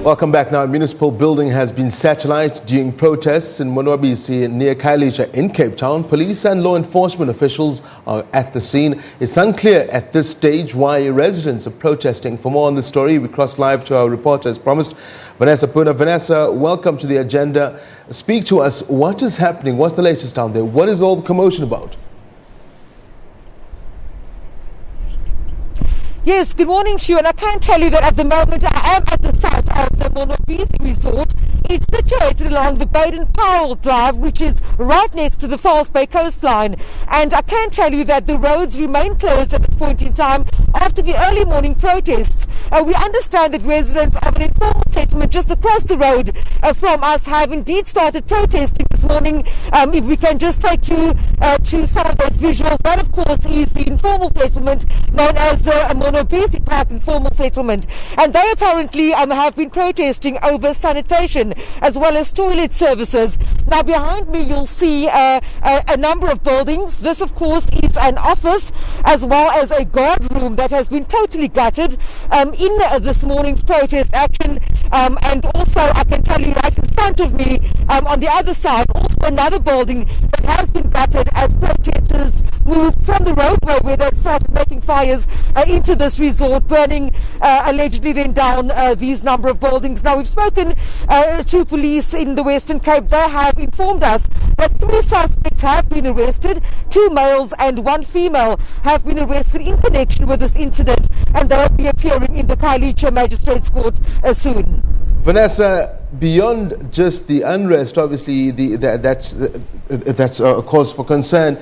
Welcome back now. A municipal building has been satellite during protests in Municipal near Khayelitsha in Cape Town. Police and law enforcement officials are at the scene. It's unclear at this stage why residents are protesting. For more on this story, we cross live to our reporter as promised, Vanessa Puna. Vanessa, welcome to the agenda. Speak to us. What is happening? What's the latest down there? What is all the commotion about? Yes, good morning, Shu, and I can tell you that at the moment I am at the site of the Municipal Resort. It's situated along the Baden-Powell Drive, which is right next to the False Bay coastline. And I can tell you that the roads remain closed at this point in time after the early morning protests. We understand that residents of an informal settlement just across the road from us have indeed started protesting this morning. If we can just take you to some of those visuals, that of course is the informal settlement known as the Municipal Park Informal Settlement, and they apparently have been protesting over sanitation as well as toilet services. Now behind me you'll see a number of buildings. This of course is an office as well as a guard room that has been totally gutted in this morning's protest action, and also I can tell you right in front of me on the other side also another building that has been gutted as protesters moved from the roadway where they started making fires into this resort, burning allegedly then down these number of buildings. Now we've spoken to police in the Western Cape. They have informed us that 3 suspects have been arrested, 2 males and 1 female have been arrested in connection with this incident, and they'll be appearing in the Khayelitsha Magistrates Court soon. Vanessa, beyond just the unrest, obviously that's a cause for concern.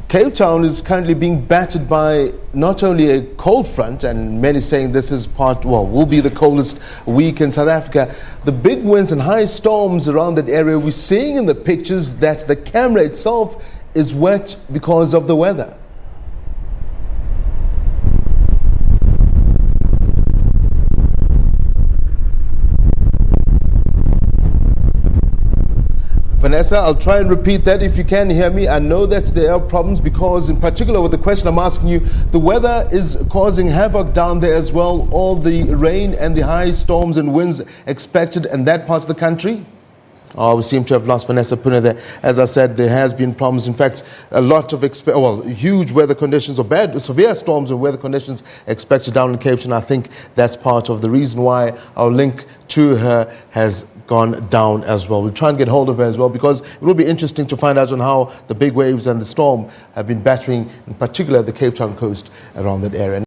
Cape Town is currently being battered by not only a cold front, and many saying this is will be the coldest week in South Africa. The big winds and high storms around that area, we're seeing in the pictures that the camera itself is wet because of the weather. Vanessa, I'll try and repeat that if you can hear me. I know that there are problems because, in particular with the question I'm asking you, the weather is causing havoc down there as well. All the rain and the high storms and winds expected in that part of the country. We seem to have lost Vanessa Puna there. As I said, there has been problems. In fact, a lot of huge weather conditions or severe storms and weather conditions expected down in Cape Town. I think that's part of the reason why our link to her has gone down as well. We'll try and get hold of her as well because it will be interesting to find out on how the big waves and the storm have been battering, in particular the Cape Town coast around that area.